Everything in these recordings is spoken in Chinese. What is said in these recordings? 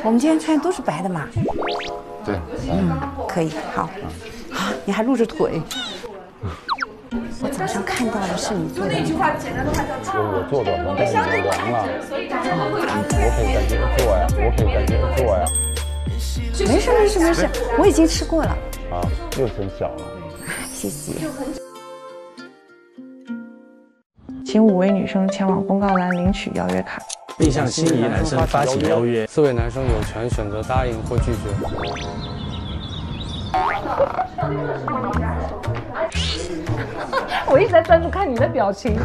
我们今天穿的都是白的嘛。对，可以，好。啊，你还露着腿。我早上看到的是你做的。我做的，我们凉了。我可以赶紧做呀，我可以赶紧做呀。没事没事没事，我已经吃过了。啊，又很小了。谢谢。请5位女生前往公告栏领取邀约卡，并向心仪男生发起邀约。4位男生有权选择答应或拒绝。我一直在专注看你的表情。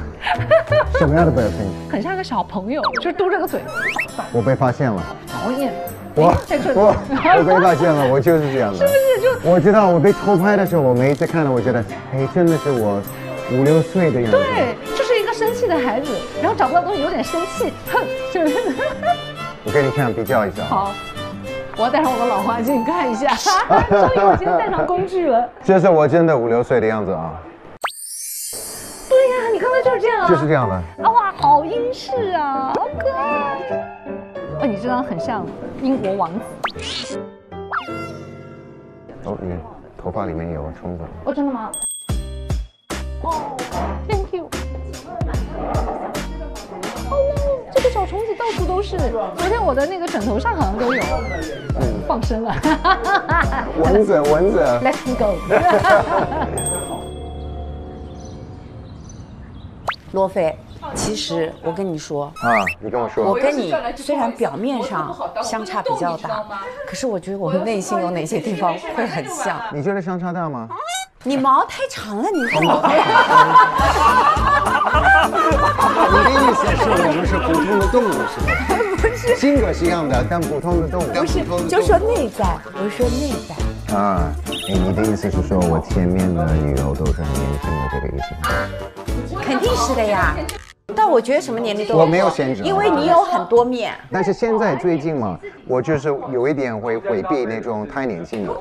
什么样的表情？很像个小朋友，就嘟着个嘴。我被发现了。讨厌。我被发现了，我就是这样的。是不是就？我知道我被偷拍的时候，我每一次看到，我觉得，哎，真的是我5、6岁的样子。对，就是一个生气的孩子，然后找不到东西有点生气，哼，是不是？我给你看比较一下。好。我要戴上我的老花镜看一下，终于我今天带上工具了。这是我真的5、6岁的样子啊。对呀，你刚才就是这样啊。就是这样的。啊哇，好英式啊，好可爱。哦，你这张很像英国王子。哦，你头发里面有虫子。哦，真的吗？哦 ，Thank you。这个小虫子到处都是，昨天我的那个枕头上好像都有，放生了。蚊子。Let's go。罗非，其实我跟你说啊，你跟我说，我跟你虽然表面上相差比较大，可是我觉得我们内心有哪些地方会很像。你觉得相差大吗？你毛太长了，你看毛太你的意思是我们是普通的动物是吗？不是，性格是一样的，但普通的动物。不是，就说内在，我说内在。啊，哎，你的意思是说我前面的女友都是很年轻的这个意思？肯定是的呀。但我觉得什么年龄都我没有限制，因为你有很多面。但是现在最近嘛，我就是有一点会回避那种太年轻的，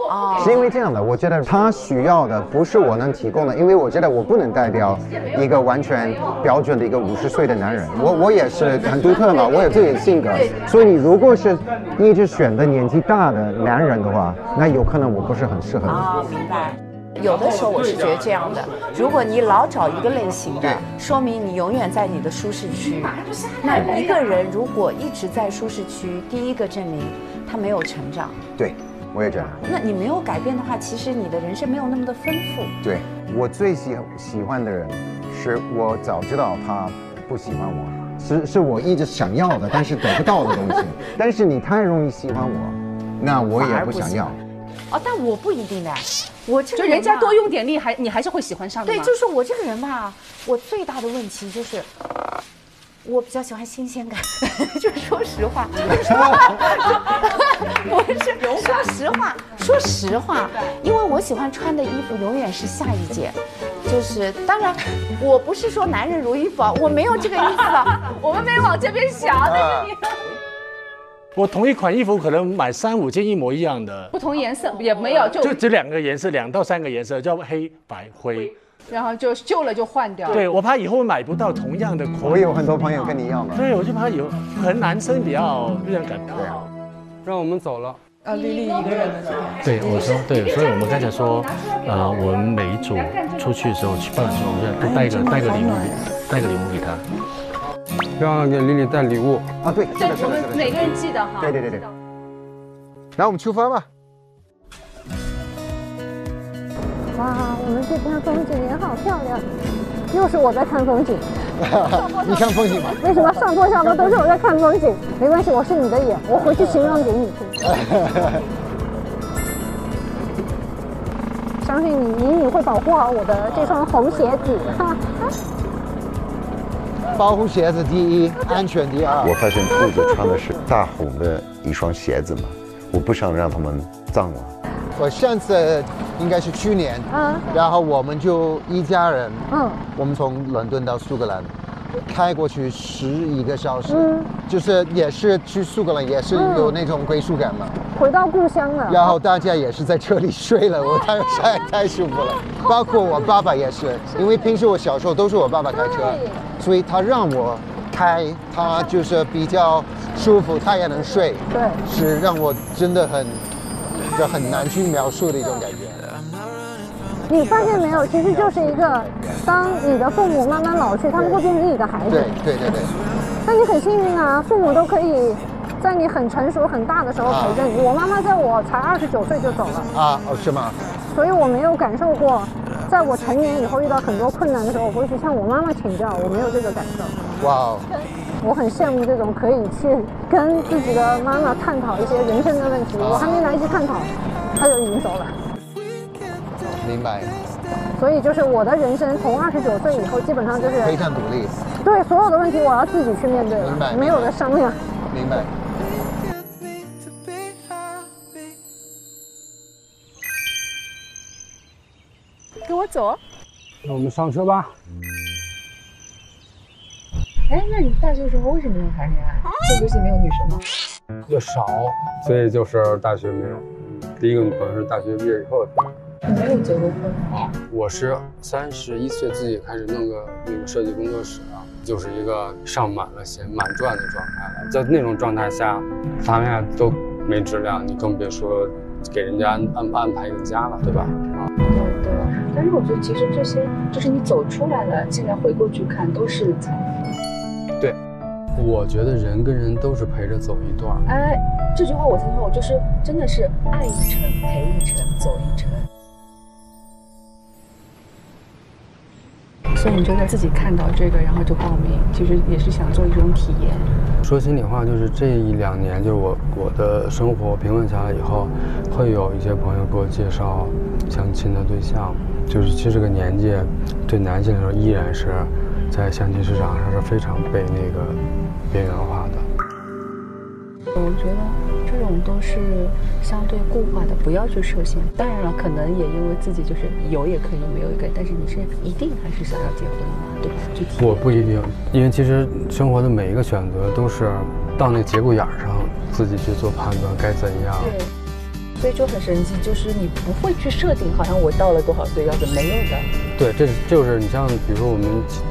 是因为这样的，我觉得他需要的不是我能提供的，因为我觉得我不能代表一个完全标准的一个50岁的男人，我也是很独特嘛，我有自己的性格，所以你如果是一直选的年纪大的男人的话，那有可能我不是很适合你。哦，明白。有的时候我是觉得这样的，如果你老找一个类型的，说明你永远在你的舒适区。那一个人如果一直在舒适区，第一个证明他没有成长。对，我也觉得。那你没有改变的话，其实你的人生没有那么的丰富。对，我最喜欢的人，是我早知道他不喜欢我，是我一直想要的，但是得不到的东西。但是你太容易喜欢我，那我也不想要。哦，但我不一定的，我这个就人家多用点力，你还是会喜欢上的。对，就是我这个人吧，我最大的问题就是，我比较喜欢新鲜感，就说实话，我是说实话，因为我喜欢穿的衣服永远是下一件，就是当然，我不是说男人如衣服啊，我没有这个意思啊，我们没往这边想，但是你。我同一款衣服可能买3、5件一模一样的，不同颜色也没有，就只2个颜色，2到3个颜色，叫黑白灰，然后就旧了就换掉。对，我怕以后买不到同样的款。我有很多朋友跟你一样嘛。对，我就怕有，可能男生比较力量感比较好。让我们走了。丽丽一个人的这边。对，我说对，所以我们刚才说，我们每一组出去的时候去办的时候，都带个礼物给他。要给丽丽带礼物啊！对，这我们每个人记得哈。对。然后我们出发吧。哇，我们这边风景也好漂亮，又是我在看风景。你看风景吗？为什么上坡下坡都是我在看风景？没关系，我是你的眼，我回去形容给你听。相信你会保护好我的这双红鞋子。保护鞋子第一，安全第二。我发现兔子穿的是大红的一双鞋子嘛，我不想让他们脏了。我上次应该是去年，然后我们就一家人，我们从伦敦到苏格兰，开过去11个小时，就是也是去苏格兰，也是有那种归属感嘛。回到故乡了。然后大家也是在这里睡了，我太舒服了。包括我爸爸也是，因为平时我小时候都是我爸爸开车，所以他让我开，它就是比较舒服，它也能睡。对，是让我真的很难去描述的一种感觉。你发现没有，其实就是一个，当你的父母慢慢老去，他们会变成你的孩子。对。那你很幸运啊，父母都可以在你很成熟、很大的时候陪着你。我妈妈在我才29岁就走了。是吗？所以我没有感受过，在我成年以后遇到很多困难的时候，我会去向我妈妈请教，我没有这个感受。哇哦！我很羡慕这种可以去跟自己的妈妈探讨一些人生的问题，我还没来得及探讨，她就已经走了。明白。所以就是我的人生从29岁以后，基本上就是非常独立。对，所有的问题我要自己去面对了，明白，没有的商量。明白。跟我走。那我们上车吧。哎，那你大学的时候为什么没有谈恋爱？这游戏没有女生吗？也少，所以就是大学没有。第一个女朋友是大学毕业以后的。你没有结过婚啊？我是31岁自己开始弄个那个设计工作室啊，就是一个上满了弦、满赚的状态了。在那种状态下，谈恋爱都没质量，你更别说给人家安排一个家了，对吧？对。但是我觉得其实这些就是你走出来了，现在回过去看都是财富。对，我觉得人跟人都是陪着走一段。哎，这句话我听过，就是真的是爱一程，陪一程，走一程。所以你觉得自己看到这个，然后就报名，其实也是想做一种体验。说心里话，就是这1-2年，就是我的生活平稳下来以后，会有一些朋友给我介绍相亲的对象。就是其实这个年纪，对男性来说依然是在相亲市场上是非常被那个边缘化的。我觉得这种都是相对固化的，不要去设限。当然了，可能也因为自己就是有也可以，没有也可以，但是你是一定还是想要结婚嘛，对吧？具体我不一定，因为其实生活的每一个选择都是到那节骨眼上自己去做判断该怎样。对。所以就很神奇，就是你不会去设定，好像我到了多少岁要怎么，没有的。对，这就是你像比如说我们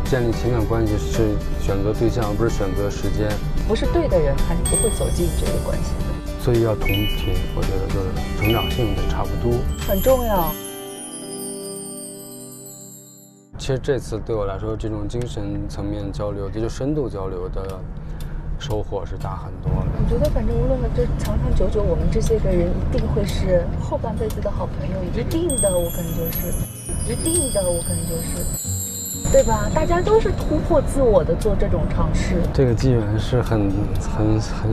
建立情感关系是选择对象，而不是选择时间。不是对的人，他是不会走进这个关系的。所以要同频，我觉得就是成长性得差不多，很重要。其实这次对我来说，这种精神层面交流，这就深度交流的收获是大很多的。我觉得反正无论就长长久久，我们这些个人一定会是后半辈子的好朋友，一定的，我可能就是，一定的，我可能就是，对吧？大家都是突破自我的做这种尝试，这个机缘是很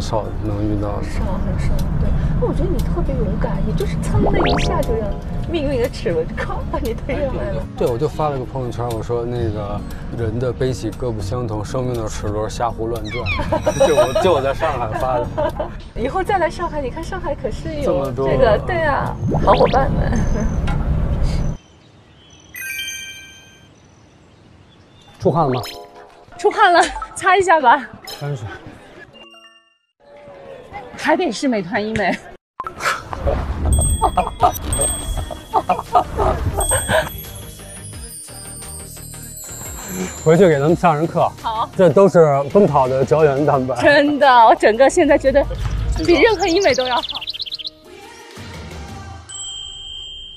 少能遇到的，很少。对，我觉得你特别勇敢，也就是噌的一下就让命运的齿轮靠把你推上来了。对，我就发了个朋友圈，我说那个人的悲喜各不相同，生命的齿轮瞎胡乱转。就我在上海发的。以后再来上海，你看上海可是有这么多这个，对啊，好伙伴们。出汗了吗？出汗了，擦一下吧。沾水。还得是美团医美。回去给他们上上课。好，这都是奔跑的胶原蛋白。真的，我整个现在觉得比任何医美都要好。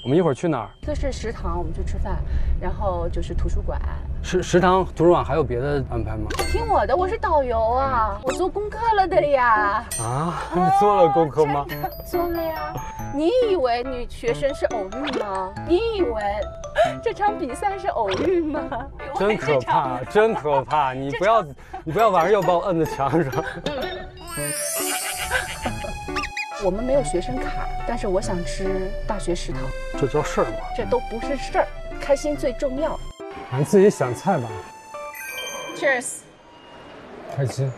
我们一会儿去哪儿？这是食堂，我们去吃饭，然后就是图书馆。食堂、图书馆还有别的安排吗？听我的，我是导游啊，我做功课了的呀。啊，你做了功课吗？做了呀。你以为女学生是偶遇吗？你以为这场比赛是偶遇吗？真可怕，真可怕！你不要晚上又把我摁在墙上。我们没有学生卡，但是我想吃大学食堂。这叫事儿吗？这都不是事儿，开心最重要。你自己想菜吧。Cheers。开心。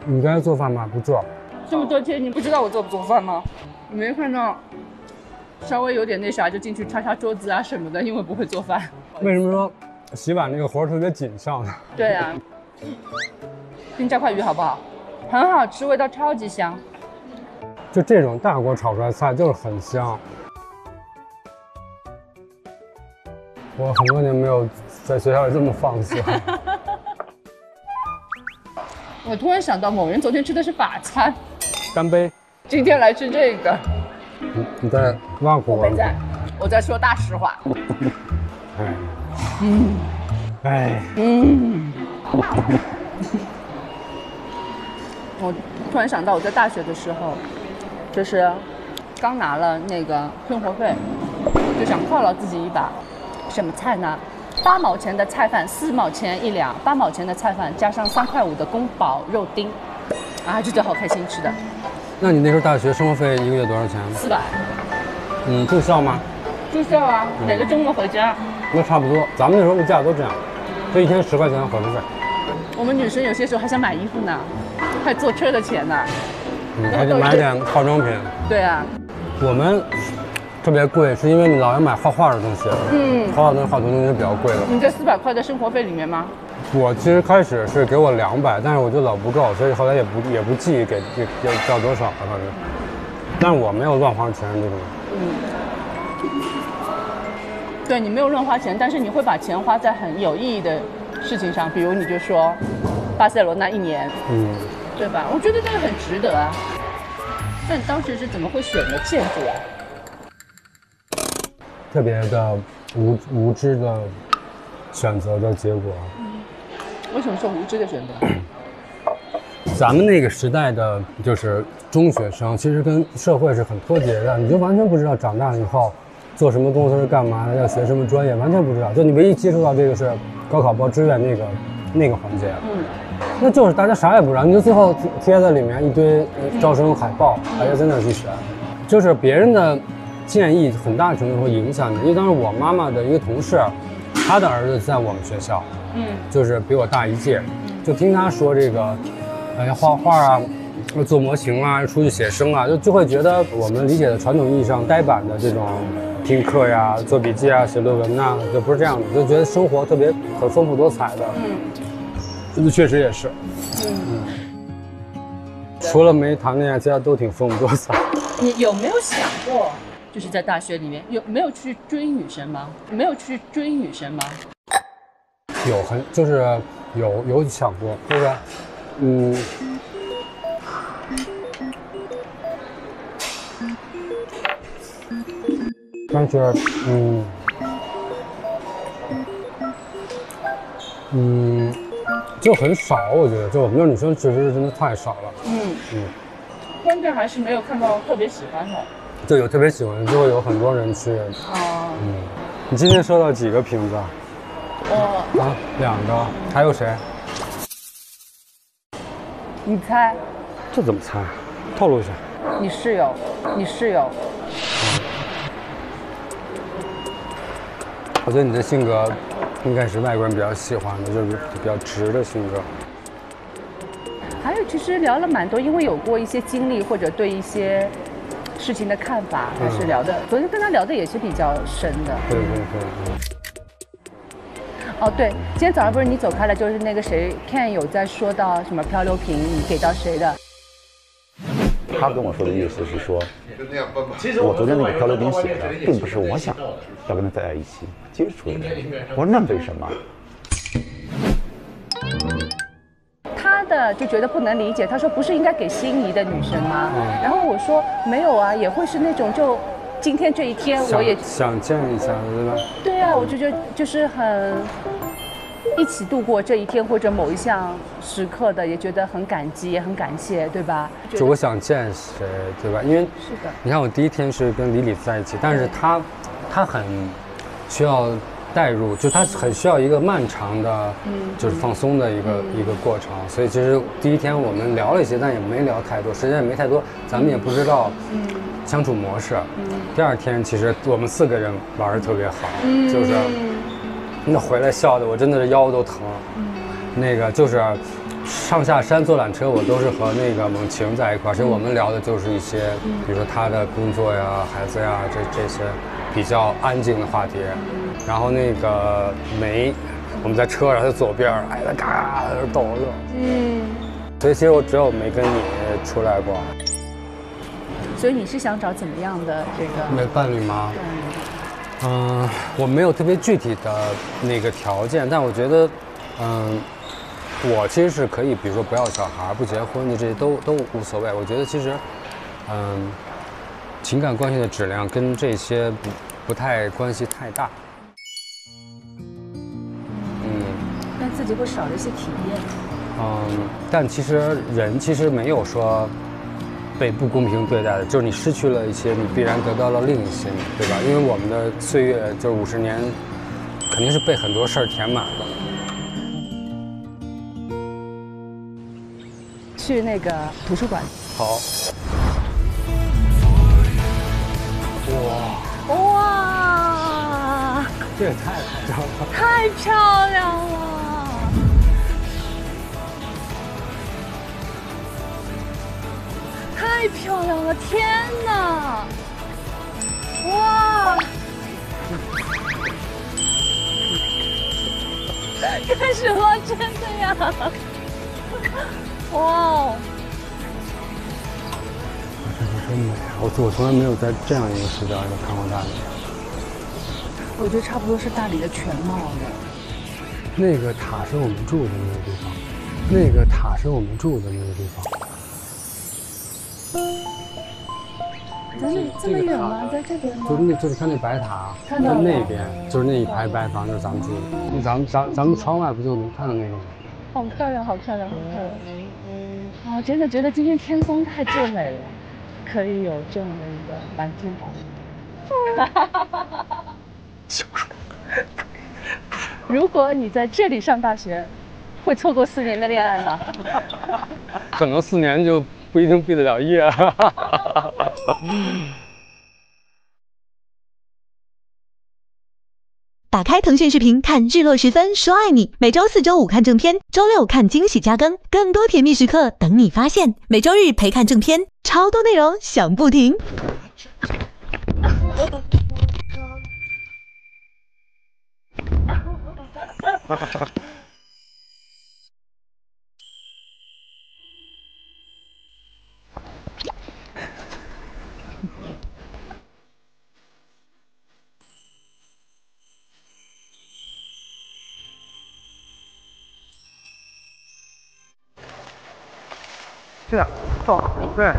你该做饭吗？不做。这么多天你不知道我做不做饭吗？你没看到稍微有点那啥就进去擦擦桌子啊什么的，因为不会做饭。为什么说洗碗那个活特别紧张呢？对啊。给你加块鱼好不好？很好吃，味道超级香。就这种大锅炒出来的菜就是很香。我很多年没有在学校里这么放肆。我突然想到，某人昨天吃的是法餐，干杯！今天来吃这个。你在挖苦我？我在说大实话。我突然想到，我在大学的时候，就是刚拿了那个生活费，就想犒劳自己一把。什么菜呢？8毛钱的菜饭，4毛钱1两，8毛钱的菜饭加上3块5的宫保肉丁，啊，这就好开心吃的。那你那时候大学生活费1个月多少钱？400。住校吗？住校啊，每个周末回家。那差不多，咱们那时候物价都这样，就1天10块钱伙食费。我们女生有些时候还想买衣服呢，还坐车的钱呢。还得买点化妆品。对啊。我们特别贵，是因为你老要买画画的东西。画的好多东西比较贵的。你在400块的生活费里面吗？我其实开始是给我200，但是我就老不够，所以后来也不记给要多少了，反正。但是我没有乱花钱这种。对你没有乱花钱，但是你会把钱花在很有意义的事情上，比如你就说巴塞罗那1年，对吧？我觉得这个很值得啊。那你当时是怎么会选择建筑啊？特别的无知的选择的结果。为什么说无知的选择？咱们那个时代的就是中学生，其实跟社会是很脱节的，你就完全不知道长大了以后做什么工作是干嘛的，要学什么专业，完全不知道。就你唯一接触到这个是高考报志愿那个环节，那就是大家啥也不知道，你就最后贴在里面一堆招生海报，大家在那儿去选，就是别人的建议很大程度会影响你。因为当时我妈妈的一个同事，他的儿子在我们学校，就是比我大1届，就听他说这个，要画画啊，做模型啊，出去写生啊，就会觉得我们理解的传统意义上呆板的这种听课呀、做笔记啊、写论文呐，就不是这样的，就觉得生活特别很丰富多彩的。确实也是。除了没谈恋爱，其他都挺丰富多彩。你有没有想过，就是在大学里面没有去追女生吗？没有去追女生吗？有想过，就是但是就很少，我觉得就我们那女生确实是真的太少了。关键还是没有看到特别喜欢的。就有特别喜欢的，就会有很多人去。你今天收到几个瓶子啊？2个，还有谁？你猜？这怎么猜？透露一下。你室友。我觉得你的性格应该是外国人比较喜欢的，就是比较直的性格。还有，其实聊了蛮多，因为有过一些经历或者对一些事情的看法，还是聊的。昨天跟他聊的也是比较深的。对。哦，对，今天早上不是你走开了，就是那个谁 Ken 有在说到什么漂流瓶，你给到谁的？他跟我说的意思是说，我昨天那个漂流瓶写的，并不是我想要跟他在一起接触的。我说那为什么？他的就觉得不能理解，他说不是应该给心仪的女生吗？然后我说没有啊，也会是那种就今天这一天我也想见一下，对吧？对啊，我就觉得就是很一起度过这一天或者某一项时刻的，也觉得很感激，也很感谢，对吧？就我想见谁，对吧？因为是的，你看我第一天是跟李李在一起，但是他很需要带入，就他很需要一个漫长的，就是放松的一个过程。所以其实第一天我们聊了一些，但也没聊太多，时间也没太多，咱们也不知道相处模式。第2天其实我们4个人玩得特别好，就是那回来笑的我真的是腰都疼。那个就是上下山坐缆车，我都是和那个猛晴在一块儿，其实我们聊的就是一些，比如说他的工作呀、孩子呀，这些比较安静的话题。然后那个梅，我们在车上，他左边，哎，他嘎嘎在那逗我乐。所以其实我只有没跟你出来过。所以你是想找怎么样的这个？没伴侣吗？我没有特别具体的那个条件，但我觉得，我其实是可以，比如说不要小孩、不结婚，这些都无所谓。我觉得其实，情感关系的质量跟这些不太关系太大。但自己会少了一些体验。但其实人其实没有说被不公平对待的，就是你失去了一些，你必然得到了另一些，对吧？因为我们的岁月就是50年，肯定是被很多事儿填满了。去那个图书馆。好。哇！这也太漂亮了！太漂亮了！太漂亮了！天哪！哇！干什么？真的呀！哇哦！这个真美啊！我从来没有在这样一个视角里看过大理。我觉得差不多是大理的全貌了。那个塔是我们住的那个地方，那个塔是我们住的那个地方。这么远吗？在这边吗？就是看那白塔，在那边就是那一排白房，就是咱们住的。咱们窗外不就能看到那个吗？好漂亮，好漂亮，好漂亮！真的觉得今天天空太俊美了，可以有这样的一个蓝天白云。如果你在这里上大学，会错过4年的恋爱吗？可能4年就不一定毕得了业。打开腾讯视频看日落时分说爱你，每周4、周5看正片，周6看惊喜加更，更多甜蜜时刻等你发现。每周日陪看正片，超多内容想不停。这样，走，对。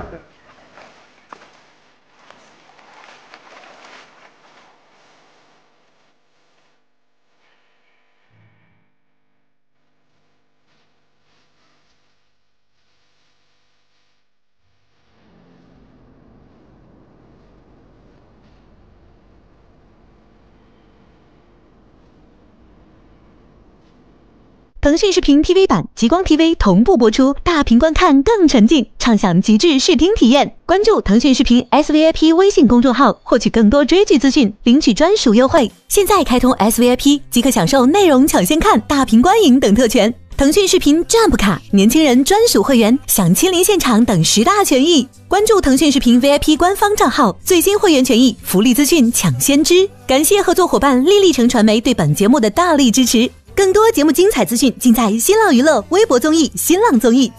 腾讯视频 TV 版、极光 TV 同步播出，大屏观看更沉浸，畅享极致视听体验。关注腾讯视频 SVIP 微信公众号，获取更多追剧资讯，领取专属优惠。现在开通 SVIP 即可享受内容抢先看、大屏观影等特权。腾讯视频 Jump 卡、年轻人专属会员，享亲临现场等10大权益。关注腾讯视频 VIP 官方账号，最新会员权益、福利资讯抢先知。感谢合作伙伴丽丽城传媒对本节目的大力支持。更多节目精彩资讯尽在新浪娱乐微博综艺、新浪综艺。